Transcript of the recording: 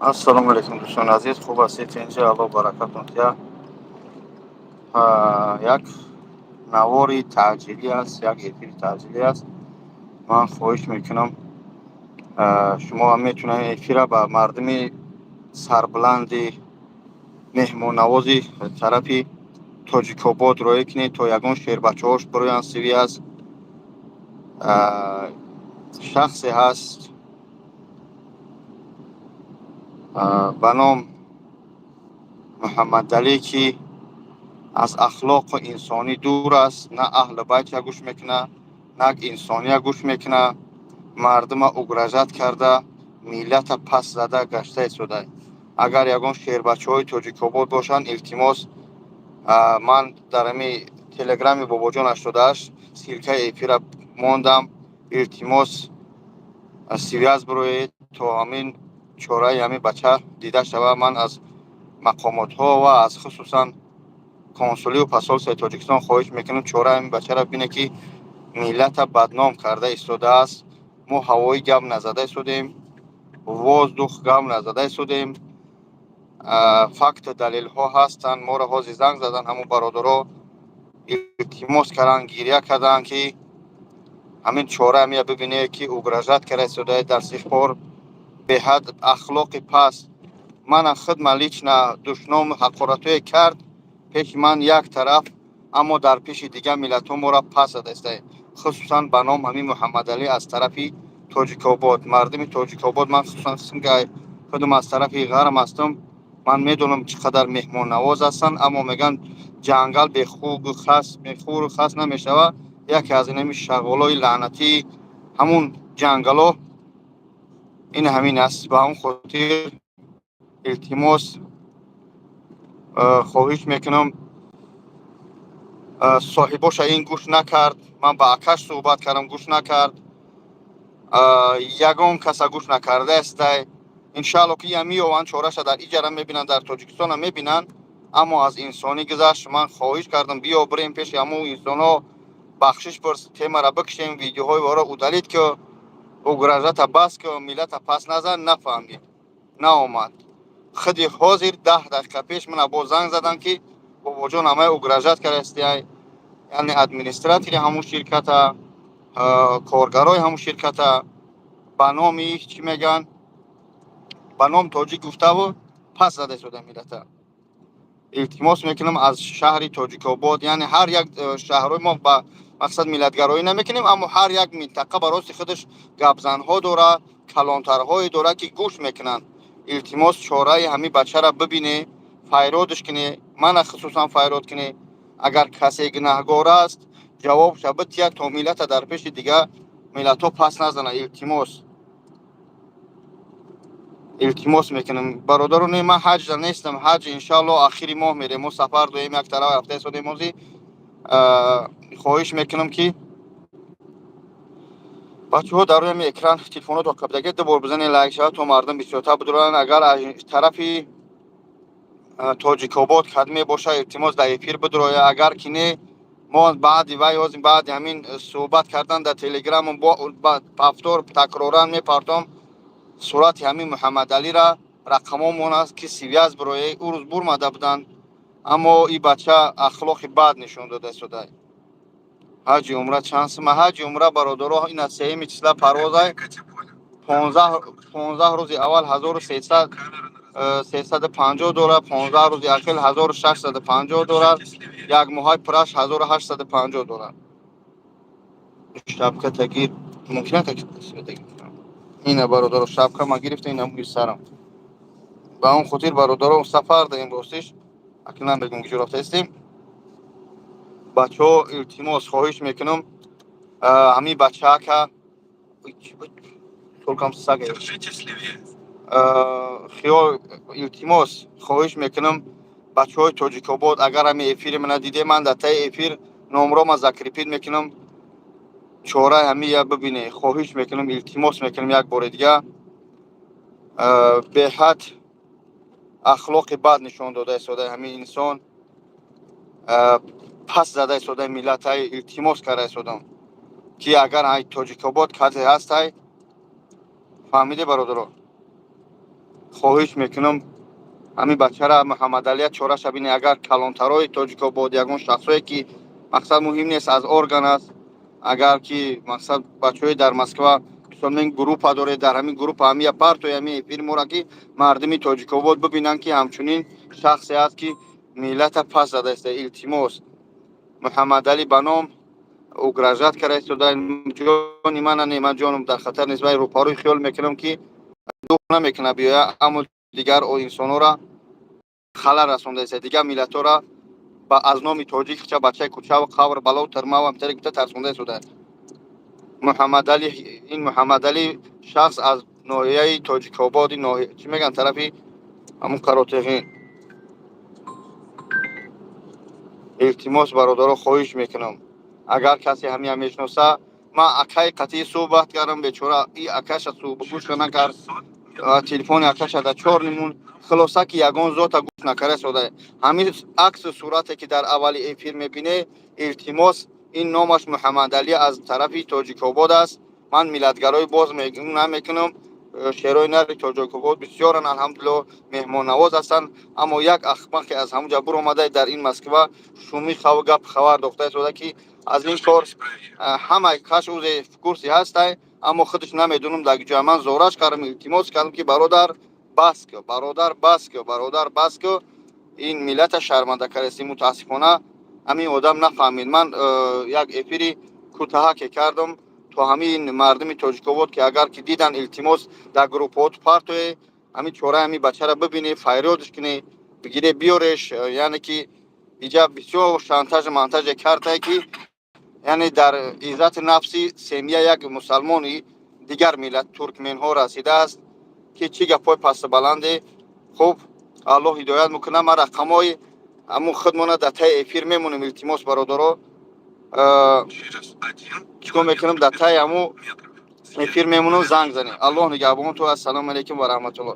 ассалому алайкум дӯстони азиз, хуб ҳастед? Инҷо алло баракатон. Як навори таъҷилӣ аст, як эфири таъҷилӣ аст. Ман хоҳиш мекунам шумо метавонед эфира ба мардуми сарбуланди меҳмоннавози тарафи Тоҷикобод роё кунед, то ягон шербачаҳош бироянд. сиви аз шахсе ҳаст ба ном Муҳаммадалӣ, ки аз ахлоқу инсонӣ дур аст. На аҳли байтя гӯш мекуна, на инсония гӯш мекуна. Мардума угражат карда, миллата пас зада гашта истода. Агар ягон шербачаҳои Тоҷикобод бошанд, илтимос, ман дар ами телеграми бобоҷон 88 силкаи эфира мондам. илтимос связ бироед, то ҳамин чораи ҳамин бача дида шава. Ман аз мақомотҳо ва аз хусусан консулию посолствои Тоҷикистон хоҳиш мекунам чораи ҳамин бачаро бине, ки миллата бадном карда истодааст. мо ҳавои гап назада истодем, воздух гап назада истодем. факт далелҳо ҳастанд. моро ҳози занг задан ҳамон бародаро илтимос карданд, гирья карданд, ки ҳамин чора ҳамия бибинед, ки угражат карда истодааст. дар сихпор беҳад ахлоқи паст. мана хидма лична душном ҳақоратое кард пеши ман як тараф, аммо дар пеши дигар миллатҳо моро пас зада истад. хусусан ба ном ҳамин Муҳаммадалӣ аз тарафи Тоҷикобод. мардуми Тоҷикобод, ман хусусан қисм ки худам аз тарафи ғарм ҳастам, ман медонам чӣ қадар меҳмоннавоз ҳастанд, аммо меган ҷангал бехӯру хас намешава. яке аз инами шағолои лаънатии ҳамун ҷангалҳо ин ҳамин аст. ба ҳамон хотир илтимос хоҳиш мекунам соҳибоша ин гӯш накард. ман ба акаш суҳбат кардам, гӯш накард. ягон каса гӯш накардааст. иншаалло ки меёванд чораша дар иҷара мебинанд, дар Тоҷикистон мебинанд. аммо аз инсонӣ гузашт. ман хоҳиш кардам биё бирем пеши ҳамон инсонҳо, бахшиш пурс, темара бикшем, видеоҳои воро удалид ки угражата бас ки миллата пас назад нафаҳмид. наомад. худи ҳозир 10 дақиқа пеш мана бо занг задан, ки бобоҷон ҳамаи угражат кардастиай. яъне администратори ҳамун ширката, коргарои ҳамун ширката ба номи чӣ меган, ба ном тоҷик гуфтаву пас зада истода миллата. илтимос мекунам аз шаҳри Тоҷикобод, яъне ҳар як шаҳрҳои мо ба мақсад миллатгароӣ намекунем, аммо ҳар як минтақа ба роси худаш гапзанҳо дора, калонтарҳое дора, ки гӯш мекунанд. илтимос чораи ҳамин бачаро бибине, файродш куне, мана хусусан файрод куне. агар касе гунаҳгор аст, ҷавобша бития, то миллата дар пеши дигар миллатҳо пас назана. илтимос мекунам. бародарони ман ҳаҷда нестам. ҳаҷ иншаалло ахири моҳ мерем. мо сафар доем, як тараф ҳафта истодем ҳозӣ. хоҳиш мекунам, ки бачаҳо дар рӯи экран телефонотро капдаги дубор бизанед, лайк шава, то мардум бисёртар бидоранд. агар аз тарафи Тоҷикобод кад мебоша, илтимос дар эфир бидороя. агар ки не, мо баъди вай ҳозир баъди ҳамин суҳбат кардан дар телеграм повтор такроран мепартом сурати ҳамин Муҳаммадалира. рақамомон аст, ки связ бироя. ӯ рӯз бурмада буданд, аммо и бача ахлоқи бад нишон дода истода. ҳаҷи умра чанд сума? ҳаҷи умра бародаро ина 3 числа парвозай, 15 рӯзи аввал $1350, 15 рӯзи ахир $1650, як моҳай пураш $1850. шапка тагир мумкин так ина бародаро шапка ма гирифта, ина муи сарам. ба он хотир бародаро сафар да имростиш акнан бегум ки рафта истем. бачаҳо илтимос хоҳиш мекунам ҳамин бачаака толкам сага хиёл илтимос хоҳиш мекунам бачаҳои Тоҷикобод, агар ҳамин эфири мана диде, ман дар таи эфир номрома закрипид мекунам. чораи ҳамия бибине. хоҳиш мекунам, илтимос мекунам як бори дига. беҳад ахлоқи бад нишон дода истода ҳамин инсон, пас зада истода миллатай. илтимос карда истодам, ки агар ай Тоҷикобод казе ҳастай, фаҳмиде бародаро? خواهش میکنم همین بچه را محمد علی چورش بینی اگر کلانترای تاجیک‌آباد یگان شخصایی که مقصد مهم نیست از ارگان است اگر که مقصد بچه‌های در مسکو سومین گروه داره در همین گروه همین پارت و همین فیلم را که مردمی تاجیک‌آباد ببینن که همچنین شخصی است که ملت پس زده است التماس محمد علی بنام اگرجات کرده شده جان من نیمه جانم در خطر نیست و روپاروی خیال میکنم که دوخ نمیکنه بیاید اما دیگر او انسان‌ها را خلل رسونده است دیگر ملت‌ها را با از نام تاجیک چه بچه کوچه و قبر بلا و ترما و همتری که ترسونده شده محمد علی این محمد علی شخص از ناحیه تاجیک آباد ناحیه چی میگن طرفی همون کاراتقین التماس برادرها خواهش میکنم اگر کسی همین میشناسه من اکای قطعی صحبت کردم بیچاره این اکاش صحبت گوش نکرد تلفن اکاش در 4 نمون خلاصه که یگان ذات گوش نکرده شده همین عکس صورتی که در اول این فیلم میبینه التماس این نامش محمد علی از طرفی تاجیک آباد است من ملتگرای باز نمیکنم شهرهای نر تاجیک آباد بسیارن الحمدلله مهمان نواز هستند اما یک احمق که از همونجا بر اومده در این مسکو شومی خو گپ خبر داشته شده که از این کار همه کاش اوز کورسی هسته اما خودش نمیدونم در جای من زورش کردم التماس کردم که برادر بس که برادر بس که این ملت شرمنده کردی متاسفانه همین آدم نفهمید من یک افیری کوتاه که کردم تو همین مردم تاجیک آباد که اگر که دیدن التماس در گروپات پارتوی همین چوره همین بچه را ببینی فریادش کنی بگیره بیارش یعنی که اینجا بسیار شانتاژ مانتاژ کرده که یعنی در عزت نفسی سمیه یک مسلمانی دیگر ملت ترکمن ها رسیده است که چی گپای پس بلنده خوب الله هدایت میکنه ما رقمای همون خودمون در تای افیر میمونیم التماس برادرها چیکار میکنم در تای همون افیر میمونم زنگ زنیم الله نگهبان تو السلام علیکم و رحمت الله